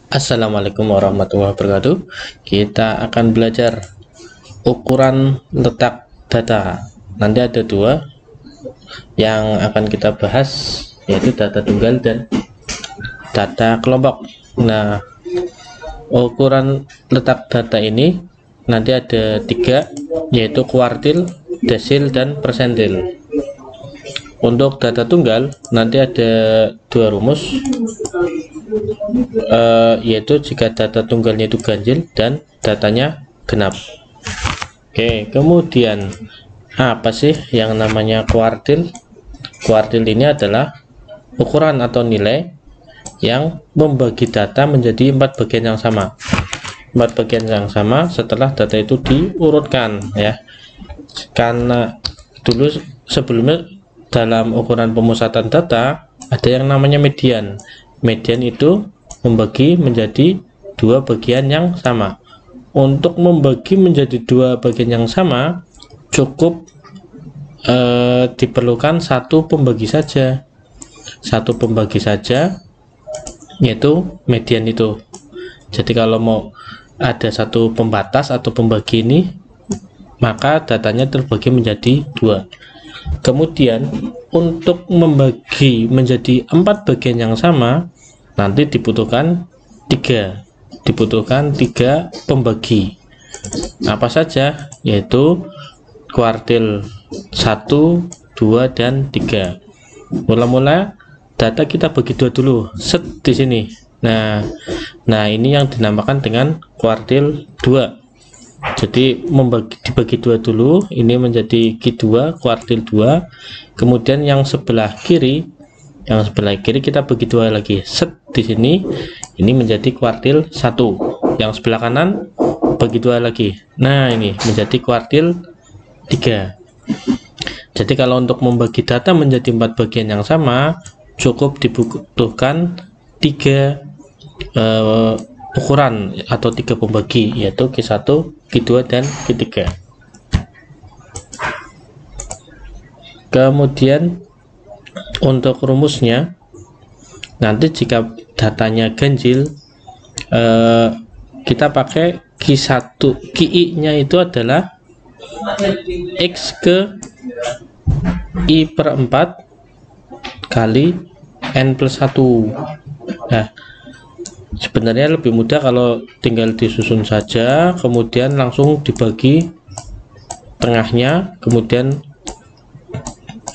Assalamualaikum warahmatullahi wabarakatuh. Kita akan belajar ukuran letak data. Nanti ada dua yang akan kita bahas, yaitu data tunggal dan data kelompok. Nah, ukuran letak data ini nanti ada tiga, yaitu kuartil, desil, dan persentil. Untuk data tunggal nanti ada dua rumus, yaitu jika data tunggalnya itu ganjil dan datanya genap. Oke, kemudian apa sih yang namanya kuartil? Kuartil ini adalah ukuran atau nilai yang membagi data menjadi 4 bagian yang sama. 4 bagian yang sama setelah data itu diurutkan, ya. Karena dulu sebelumnya dalam ukuran pemusatan data ada yang namanya median. Median itu membagi menjadi 2 bagian yang sama. Untuk membagi menjadi 2 bagian yang sama cukup diperlukan satu pembagi saja, yaitu median itu. Jadi kalau mau ada satu pembatas atau pembagi ini, maka datanya terbagi menjadi 2. Kemudian untuk membagi menjadi 4 bagian yang sama nanti dibutuhkan 3 pembagi. Apa saja? Yaitu kuartil 1, 2, dan 3. Mula-mula data kita bagi 2 dulu, set di sini. Nah ini yang dinamakan dengan kuartil 2. Jadi dibagi 2 dulu, ini menjadi Q2, kuartil 2. Kemudian yang sebelah kiri kita bagi 2 lagi, set di sini, ini menjadi kuartil 1. Yang sebelah kanan bagi 2 lagi, nah ini menjadi kuartil 3. Jadi kalau untuk membagi data menjadi 4 bagian yang sama cukup dibutuhkan 3 ukuran atau 3 pembagi, yaitu Q1, Q2, dan Q3. Kemudian untuk rumusnya, nanti jika datanya ganjil, kita pakai Q1, Qi nya itu adalah X ke I per 4 kali N plus 1. Nah, sebenarnya lebih mudah kalau tinggal disusun saja, kemudian langsung dibagi tengahnya, kemudian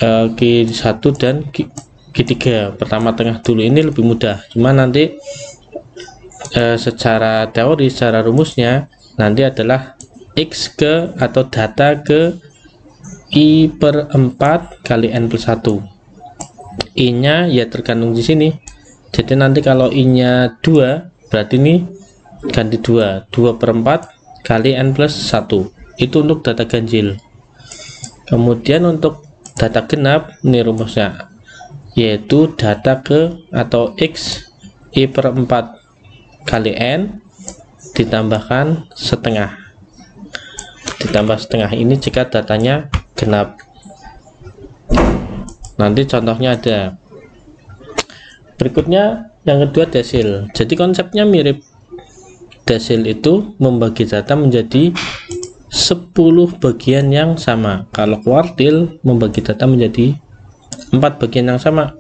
Q1 dan Q3 pertama tengah dulu, ini lebih mudah. Cuma nanti secara teori, secara rumusnya nanti adalah X ke atau data ke I per 4 kali N plus 1. I nya ya tergantung di sini. Jadi nanti kalau I nya 2, berarti ini ganti 2 per 4 kali N plus 1. Itu untuk data ganjil. Kemudian untuk data genap, ini rumusnya, yaitu data ke atau X I per 4 kali N ditambahkan setengah. Ditambah setengah ini jika datanya genap. Nanti contohnya ada. Berikutnya yang kedua desil. Jadi konsepnya mirip. Desil itu membagi data menjadi 10 bagian yang sama. Kalau kuartil membagi data menjadi 4 bagian yang sama.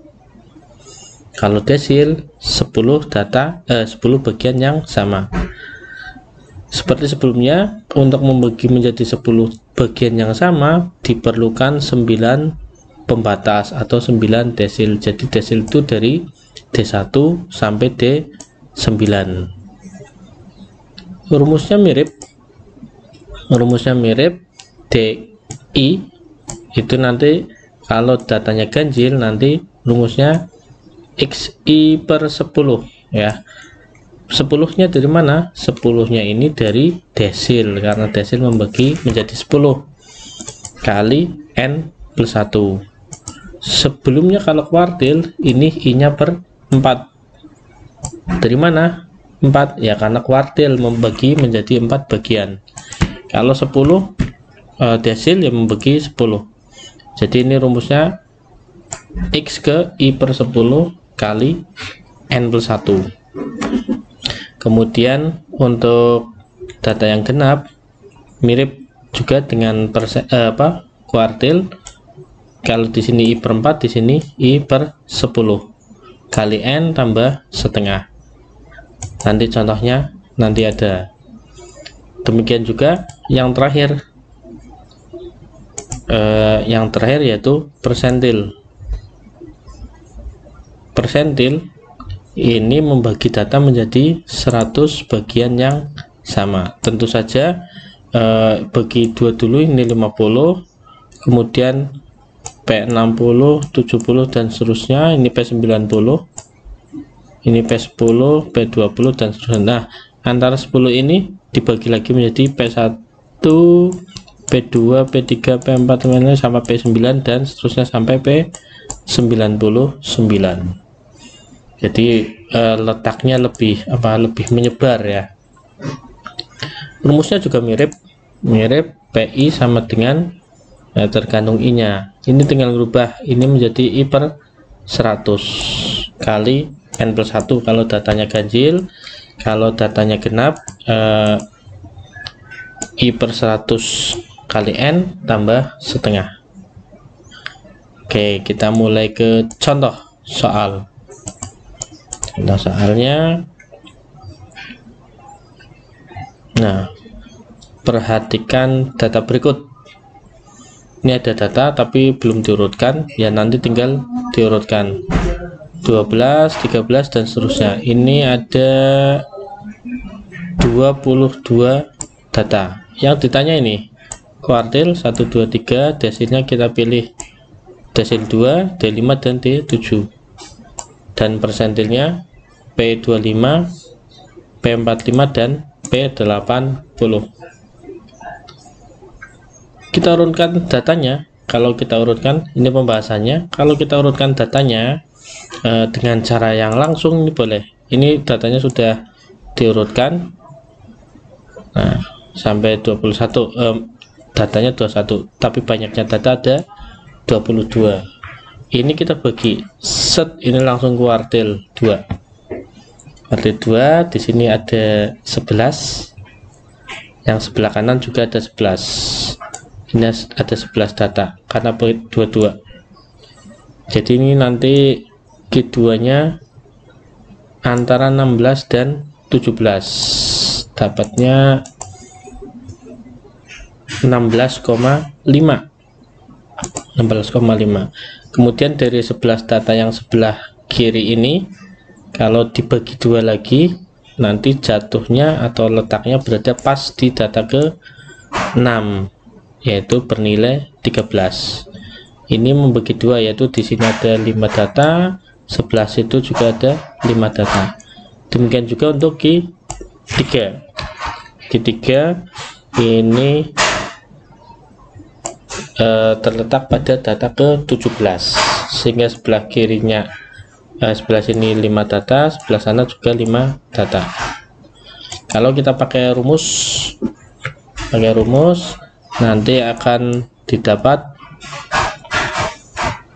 Kalau desil 10 bagian yang sama. Seperti sebelumnya, untuk membagi menjadi 10 bagian yang sama diperlukan 9 pembatas atau 9 desil. Jadi desil itu dari D1 sampai D9. Rumusnya mirip. DI itu nanti kalau datanya ganjil nanti rumusnya XI per 10, ya. 10-nya dari mana? 10-nya ini dari desil, karena desil membagi menjadi 10 kali N plus 1. Sebelumnya kalau kuartil ini I-nya per 4. Dari mana 4? Ya karena kuartil membagi menjadi 4 bagian. Kalau 10 desil yang membagi 10. Jadi ini rumusnya X ke I per 10 kali N plus 1. Kemudian untuk data yang genap mirip juga dengan kuartil. Kalau di sini I per 4, di sini I per 10 kali N tambah setengah. Nanti contohnya nanti ada. Demikian juga yang terakhir, yaitu persentil. Persentil ini membagi data menjadi 100 bagian yang sama. Tentu saja bagi 2 dulu, ini 50, kemudian P60, 70 dan seterusnya, ini P90, ini P10, P20 dan seterusnya. Nah, antara 10 ini dibagi lagi menjadi P1, P2, P3, P4 sampai P9 dan seterusnya sampai P99. Jadi letaknya lebih menyebar ya. Rumusnya juga mirip PI sama dengan tergantung I nya. Ini tinggal berubah, ini menjadi I per 100 kali N plus 1 kalau datanya ganjil. Kalau datanya genap, I per 100 kali N tambah setengah. Oke, kita mulai ke contoh soal. Contoh soalnya, nah, perhatikan data berikut. Ini ada data tapi belum diurutkan, ya nanti tinggal diurutkan 12, 13 dan seterusnya. Ini ada 22 data yang ditanya. Ini kuartil 1, 2, 3, desilnya kita pilih desil 2, D5 dan D7, dan persentilnya P25, P45 dan P80. Kita urutkan datanya. Kalau kita urutkan, ini pembahasannya. Kalau kita urutkan datanya dengan cara yang langsung, ini boleh. Ini datanya sudah diurutkan. Nah, sampai 21, datanya 21, tapi banyaknya data ada 22. Ini kita bagi set, ini langsung kuartil 2. Kuartil 2, di sini ada 11. Yang sebelah kanan juga ada 11. Ini ada 11 data karena dua-dua. Jadi ini nanti Q2 nya antara 16 dan 17, dapatnya 16,5. Kemudian dari 11 data yang sebelah kiri ini, kalau dibagi 2 lagi, nanti jatuhnya atau letaknya berada pas di data ke 6, yaitu bernilai 13. Ini membagi 2, yaitu di sini ada 5 data, 11 itu juga ada 5 data. Demikian juga untuk Q3. Q3 ini terletak pada data ke 17, sehingga sebelah kirinya, sebelah sini 5 data, sebelah sana juga 5 data. Kalau kita pakai rumus, nanti akan didapat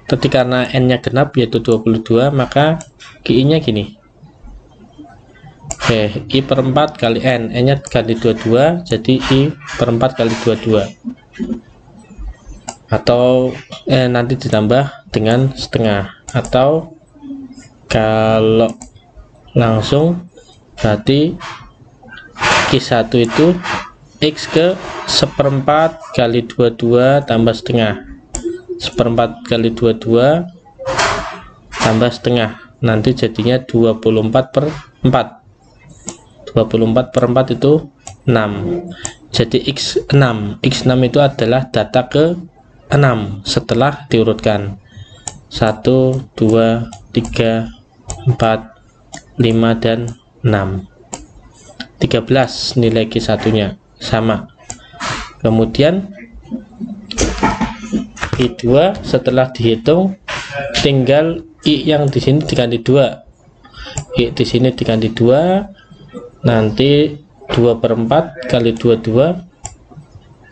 ketika karena N nya genap yaitu 22, maka QI nya gini. Oke, I per 4 kali N nya ganti 22, jadi I per 4 kali 22, atau nanti ditambah dengan setengah, atau kalau langsung berarti Q1 itu X ke 1/4 kali 22 tambah setengah, 1/4 kali 22 tambah setengah, nanti jadinya 24/4. 24/4 itu 6, jadi X6. X6 itu adalah data ke 6 setelah diurutkan 1, 2, 3, 4, 5 dan 6. 13 nilai Q1 nya sama. Kemudian I2 setelah dihitung, tinggal I yang di sini diganti 2, I di sini diganti 2, nanti 2/4 kali 22,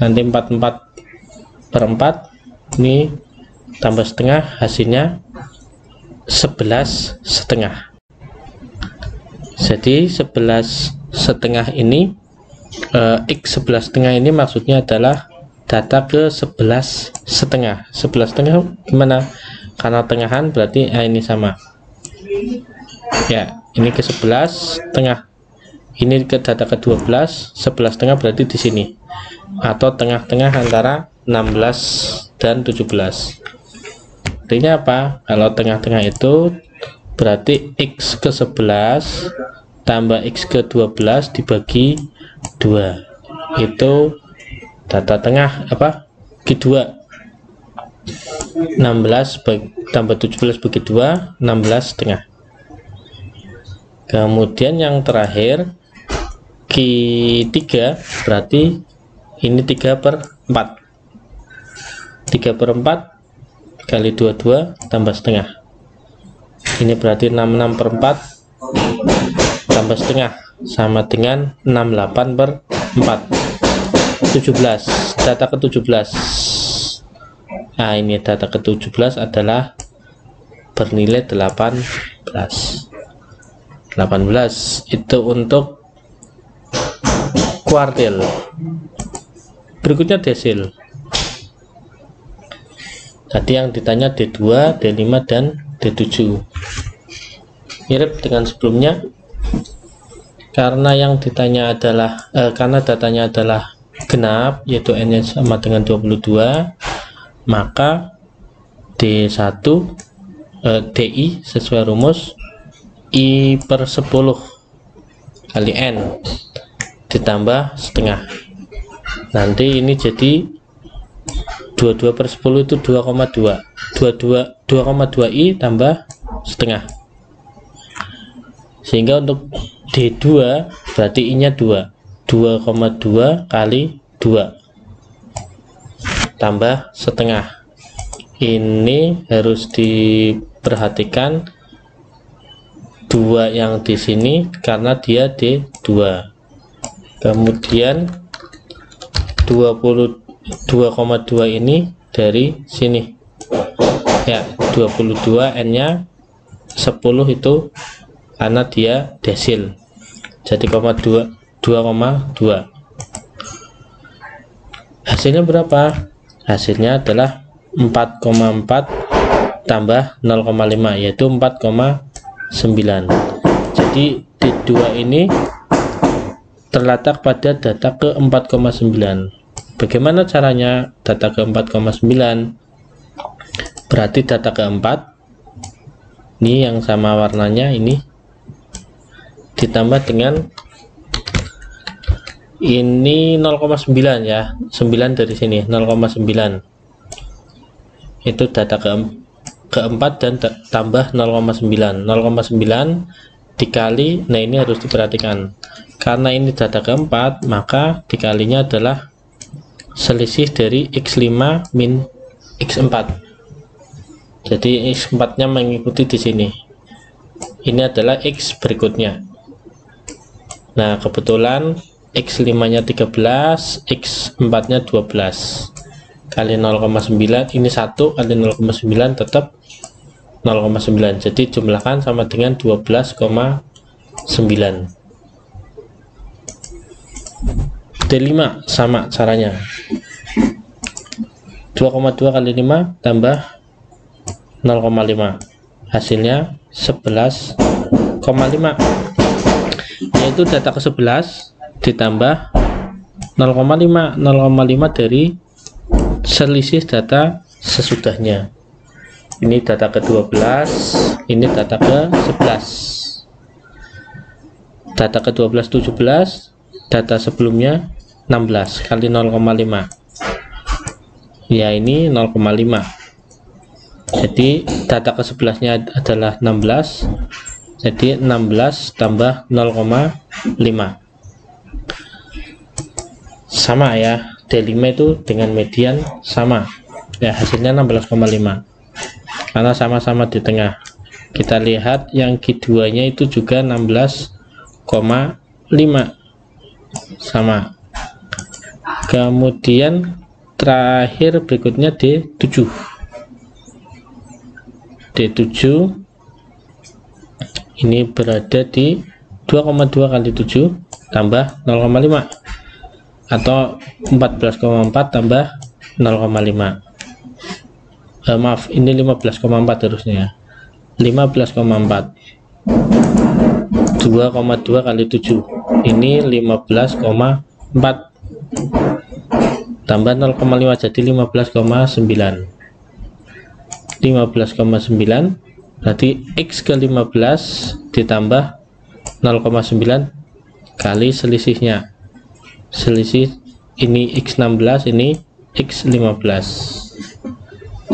nanti 4/4, ini tambah setengah, hasilnya 11,5. Jadi 11,5 ini X 11,5 ini maksudnya adalah data ke 11,5. 11,5 gimana? Karena tengahan berarti ini sama ya, ini ke 11,5, ini ke data ke 12, 11,5 berarti di sini, atau tengah-tengah antara 16 dan 17. Artinya apa? Kalau tengah-tengah itu berarti X ke 11 tambah X ke 12 dibagi 2, itu data tengah apa? Bagi 2, 16 tambah 17 bagi 2, 16,5. Kemudian yang terakhir Q3 berarti ini 3/4. 3/4 kali 22 tambah setengah, ini berarti 66/4 tambah setengah sama dengan 68/4. 17, data ke 17. Nah, ini data ke 17 adalah bernilai 18 itu untuk kuartil. Berikutnya desil. Tadi yang ditanya D2, D5 dan D7. Mirip dengan sebelumnya, karena yang ditanya adalah karena datanya adalah genap, yaitu n-nya sama dengan 22, maka D1 DI sesuai rumus I/10 kali N ditambah setengah. Nanti ini jadi 22/10 itu 2,2. 2,2I tambah setengah. Sehingga untuk D2 berarti I-nya 2. 2,2 kali 2 tambah setengah. Ini harus diperhatikan 2 yang di sini karena dia D2. Kemudian 2,2 ini dari sini ya, 22 n-nya 10 itu karena dia desil, jadi 2,2. Hasilnya berapa? Hasilnya adalah 4,4 tambah 0,5 yaitu 4,9. Jadi D2 ini terletak pada data ke 4,9. Bagaimana caranya data ke 4,9? Berarti data keempat ini yang sama warnanya ini ditambah dengan ini 0,9 ya, 9 dari sini 0,9 itu data keempat dan tambah 0,9 dikali, nah ini harus diperhatikan karena ini data keempat, maka dikalinya adalah selisih dari X5 min X4. Jadi X4 nya mengikuti di sini, ini adalah X berikutnya. Nah kebetulan X5 nya 13, X4 nya 12 kali 0,9, ini 1 kali 0,9 tetap 0,9, jadi jumlahkan sama dengan 12,9. D5 sama caranya, 2,2 kali 5 tambah 0,5 hasilnya 11,5, yaitu data ke 11 ditambah 0,5 dari selisih data sesudahnya. Ini data ke 12, ini data ke 11. Data ke 12 17, data sebelumnya 16 kali 0,5 ya, ini 0,5. Jadi data ke 11 nya adalah 16, jadi 16 tambah 0,5 sama ya, D5 itu dengan median sama ya, hasilnya 16,5 karena sama-sama di tengah. Kita lihat yang Q2 nya itu juga 16,5 sama. Kemudian terakhir berikutnya D7. D7 ini berada di 2,2 kali 7 tambah 0,5 atau 14,4 tambah 0,5. Maaf, ini 15,4 harusnya. 15,4 2,2 kali 7 ini 15,4 tambah 0,5 jadi 15,9. 15,9 berarti X ke 15 ditambah 0,9 kali selisihnya. Selisih ini X16, ini X15.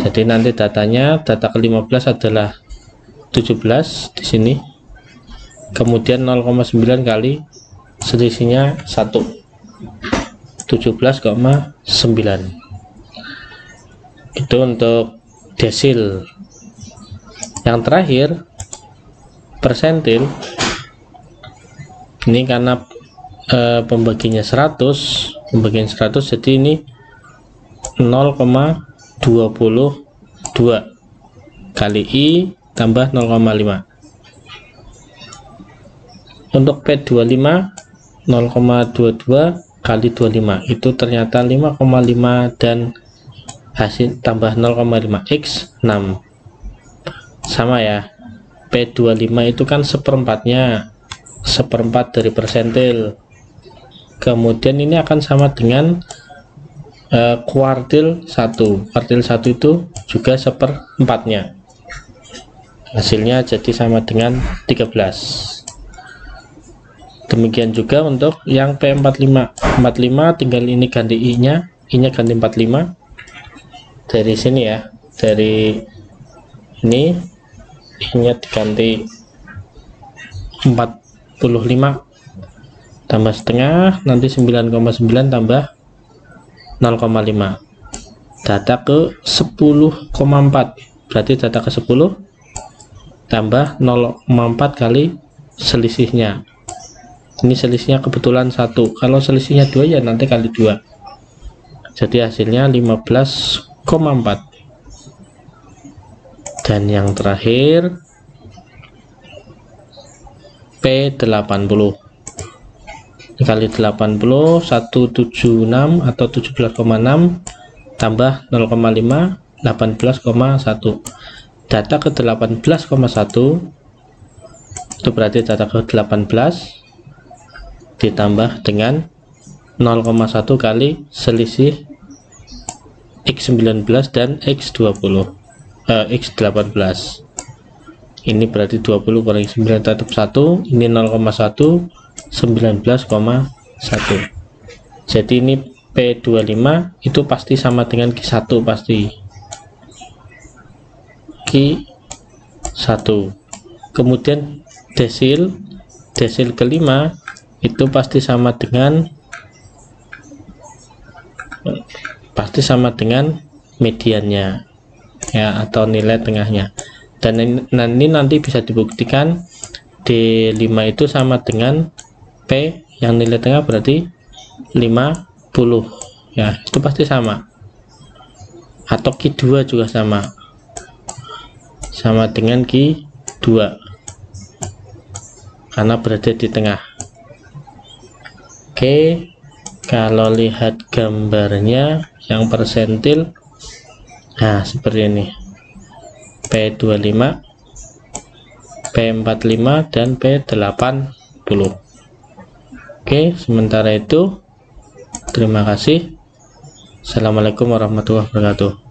Jadi nanti datanya, data ke-15 adalah 17 di sini. Kemudian 0,9 kali selisihnya 1. 17,9. Itu untuk desil. Yang terakhir persentil. Ini karena pembagiannya 100, jadi ini 0,22 kali I tambah 0,5. Untuk P25 0,22 kali 25 itu ternyata 5,5 dan hasil tambah 0,5 X 6. Sama ya, P25 itu kan seperempatnya, seperempat dari persentil. Kemudian ini akan sama dengan kuartil 1. Kuartil 1 itu juga seperempatnya. Hasilnya jadi sama dengan 13. Demikian juga untuk yang P45. 45 tinggal ini ganti I-nya, I-nya ganti 45. Dari sini ya, dari ini I-nya diganti 45 tambah setengah, nanti 9,9 tambah 0,5. Data ke 10,4 berarti data ke 10 tambah 0,4 kali selisihnya. Ini selisihnya kebetulan 1, kalau selisihnya 2 ya nanti kali 2, jadi hasilnya 15,4. Dan yang terakhir P80 kali 80 176 atau 17,6 tambah 0,5 18,1. Data ke 18,1 itu berarti data ke 18 ditambah dengan 0,1 kali selisih X19 dan X20 X18. Ini berarti 20 kurangi 9 tetap 1, ini 0,1 19,1. Jadi ini P25 itu pasti sama dengan Q1, pasti Q1. Kemudian desil kelima itu pasti sama dengan mediannya ya, atau nilai tengahnya. Dan ini nanti bisa dibuktikan D5 itu sama dengan P yang nilai tengah berarti 50 ya, itu pasti sama. Atau Q2 juga sama dengan Q2 karena berada di tengah. Oke, kalau lihat gambarnya yang persentil, nah seperti ini, P25, P45 dan P80. Oke, sementara itu terima kasih. Assalamualaikum warahmatullahi wabarakatuh.